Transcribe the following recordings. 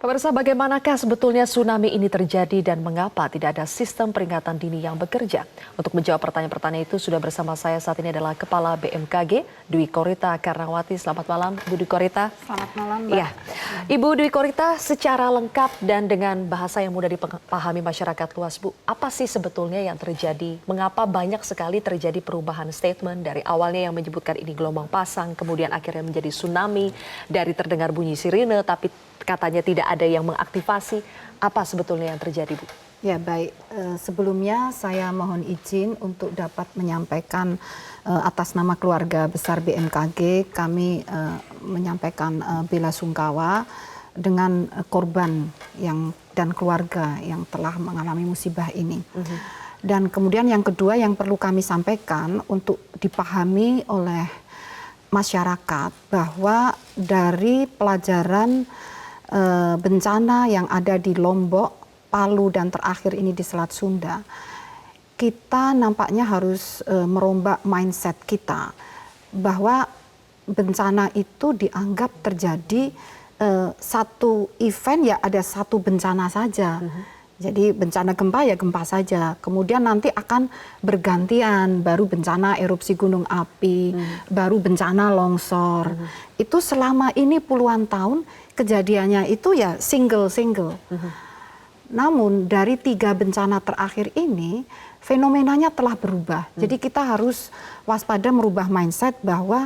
Pemirsa, bagaimanakah sebetulnya tsunami ini terjadi dan mengapa tidak ada sistem peringatan dini yang bekerja? Untuk menjawab pertanyaan-pertanyaan itu sudah bersama saya saat ini adalah Kepala BMKG, Dwi Korita Karnawati. Selamat malam, Bu Dwi Korita. Selamat malam, Mbak. Ya. Ibu Dwi Korita, secara lengkap dan dengan bahasa yang mudah dipahami masyarakat luas, Bu, apa sih sebetulnya yang terjadi? Mengapa banyak sekali terjadi perubahan statement dari awalnya yang menyebutkan ini gelombang pasang, kemudian akhirnya menjadi tsunami, dari terdengar bunyi sirine, tapi katanya tidak ada yang mengaktifasi. Apa sebetulnya yang terjadi, Bu? Ya, baik. Sebelumnya saya mohon izin untuk dapat menyampaikan atas nama keluarga besar BMKG, kami menyampaikan bela sungkawa dengan korban dan keluarga yang telah mengalami musibah ini. Dan kemudian yang kedua yang perlu kami sampaikan untuk dipahami oleh masyarakat bahwa dari pelajaran bencana yang ada di Lombok, Palu, dan terakhir ini di Selat Sunda, kita nampaknya harus merombak mindset kita bahwa bencana itu dianggap terjadi satu event, ya ada satu bencana saja. Jadi bencana gempa ya gempa saja. Kemudian nanti akan bergantian, baru bencana erupsi gunung api, baru bencana longsor. Itu selama ini puluhan tahun kejadiannya itu ya single-single. Namun dari 3 bencana terakhir ini fenomenanya telah berubah. Jadi kita harus waspada, merubah mindset bahwa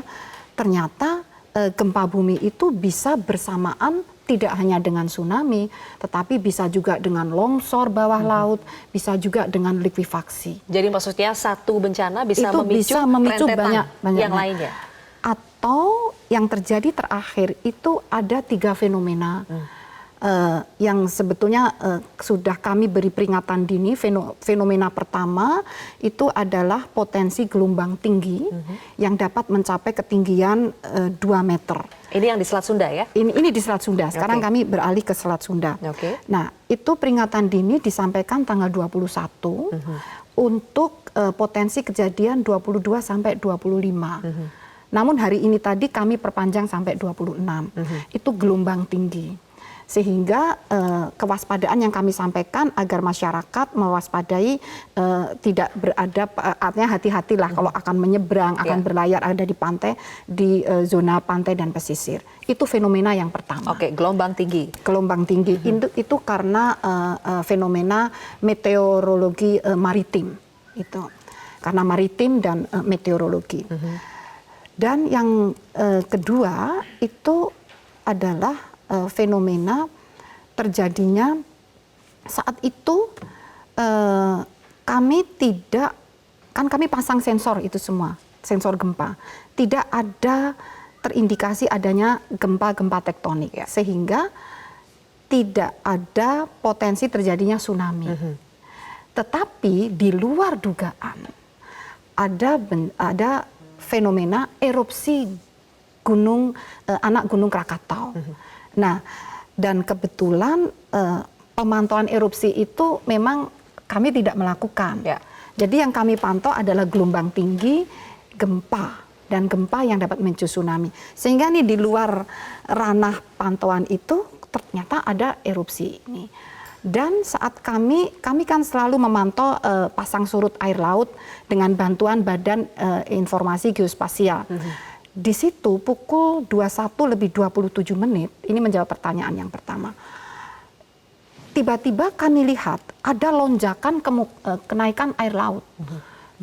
ternyata gempa bumi itu bisa bersamaan, tidak hanya dengan tsunami, tetapi bisa juga dengan longsor bawah laut, bisa juga dengan likuifaksi. Jadi maksudnya satu bencana bisa itu memicu banyak yang lainnya? Atau yang terjadi terakhir itu ada 3 fenomena yang sebetulnya sudah kami beri peringatan dini. Fenomena pertama itu adalah potensi gelombang tinggi yang dapat mencapai ketinggian 2 meter. Ini yang di Selat Sunda ya? Ini di Selat Sunda. Sekarang kami beralih ke Selat Sunda. Nah, itu peringatan dini disampaikan tanggal 21 untuk potensi kejadian 22 sampai 25. Namun hari ini tadi kami perpanjang sampai 26. Itu gelombang tinggi. Sehingga kewaspadaan yang kami sampaikan agar masyarakat mewaspadai, tidak beradab, artinya hati-hatilah kalau akan menyeberang, akan berlayar ada di pantai, di zona pantai dan pesisir. Itu fenomena yang pertama. Oke, gelombang tinggi. Gelombang tinggi itu karena fenomena meteorologi maritim. Itu karena maritim dan meteorologi. Dan yang kedua itu adalah fenomena terjadinya saat itu kami pasang sensor itu semua, sensor gempa. Tidak ada terindikasi adanya gempa-gempa tektonik, sehingga tidak ada potensi terjadinya tsunami. Tetapi di luar dugaan ada fenomena erupsi anak gunung Krakatau. Nah, dan kebetulan pemantauan erupsi itu memang kami tidak melakukan. Jadi yang kami pantau adalah gelombang tinggi, gempa, dan gempa yang dapat memicu tsunami. Sehingga ini di luar ranah pantauan itu ternyata ada erupsi ini. Dan saat kami kan selalu memantau pasang surut air laut dengan bantuan Badan Informasi Geospasial. Di situ pukul 21:27, ini menjawab pertanyaan yang pertama. Tiba-tiba kami lihat ada lonjakan kenaikan air laut.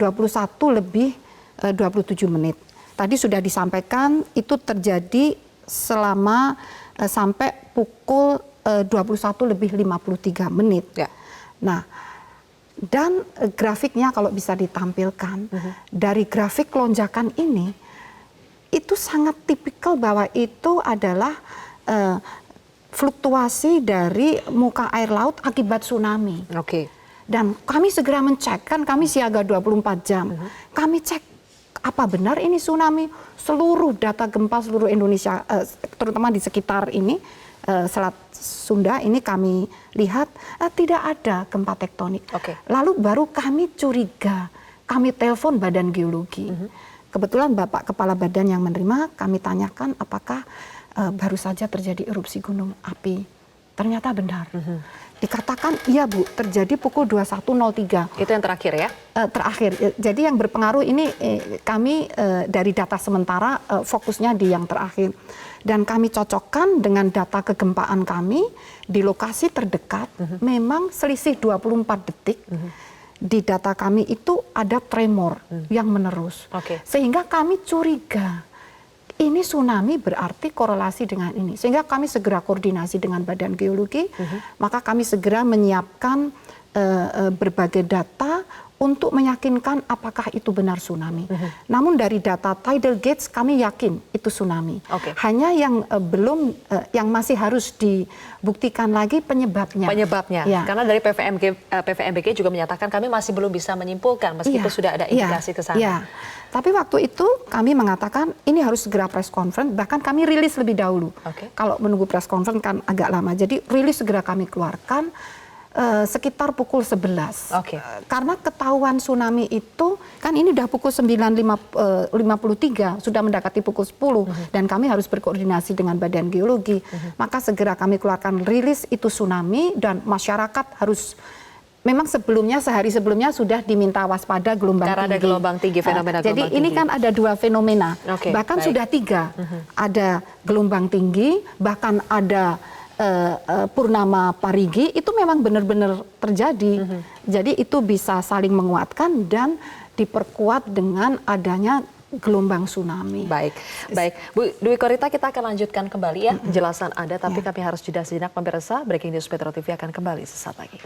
21:27. Tadi sudah disampaikan itu terjadi selama sampai pukul 21:53. Nah, dan grafiknya kalau bisa ditampilkan, dari grafik lonjakan ini, itu sangat tipikal bahwa itu adalah fluktuasi dari muka air laut akibat tsunami. Dan kami segera mencek, kan kami siaga 24 jam. Kami cek, apa benar ini tsunami? Seluruh data gempa seluruh Indonesia, terutama di sekitar ini, Selat Sunda ini kami lihat tidak ada gempa tektonik. Lalu baru kami curiga, kami telepon Badan Geologi. Kebetulan Bapak Kepala Badan yang menerima, kami tanyakan apakah baru saja terjadi erupsi gunung api Ternyata benar. Dikatakan, iya Bu, terjadi pukul 21.03. Itu yang terakhir ya? Terakhir. Jadi yang berpengaruh ini kami dari data sementara fokusnya di yang terakhir. Dan kami cocokkan dengan data kegempaan kami di lokasi terdekat, memang selisih 24 detik. Di data kami itu ada tremor yang menerus. Sehingga kami curiga, ini tsunami berarti korelasi dengan ini. Sehingga kami segera koordinasi dengan Badan Geologi, maka kami segera menyiapkan berbagai data untuk meyakinkan apakah itu benar tsunami. Namun dari data tidal gates kami yakin itu tsunami. Hanya yang belum, yang masih harus dibuktikan lagi penyebabnya. Penyebabnya, ya. Karena dari PVMBG juga menyatakan kami masih belum bisa menyimpulkan meskipun sudah ada indikasi ke sana. Ya. Tapi waktu itu kami mengatakan ini harus segera press conference, bahkan kami rilis lebih dahulu. Kalau menunggu press conference kan agak lama, jadi rilis segera kami keluarkan sekitar pukul 11. Karena ketahuan tsunami itu, kan ini udah pukul 9.53, sudah mendekati pukul 10, dan kami harus berkoordinasi dengan Badan Geologi. Maka segera kami keluarkan rilis itu tsunami, dan masyarakat harus, memang sebelumnya, sehari sebelumnya sudah diminta waspada gelombang tinggi. Karena ada gelombang tinggi, fenomena gelombang tinggi. Jadi ini kan ada dua fenomena, bahkan sudah 3. Ada gelombang tinggi, bahkan ada Purnama Parigi, itu memang benar-benar terjadi. Jadi itu bisa saling menguatkan dan diperkuat dengan adanya gelombang tsunami. Baik. Bu Dwi Korita, kita akan lanjutkan kembali ya penjelasan Anda, tapi kami harus jeda sejenak pemirsa. Breaking News Metro TV akan kembali sesaat lagi.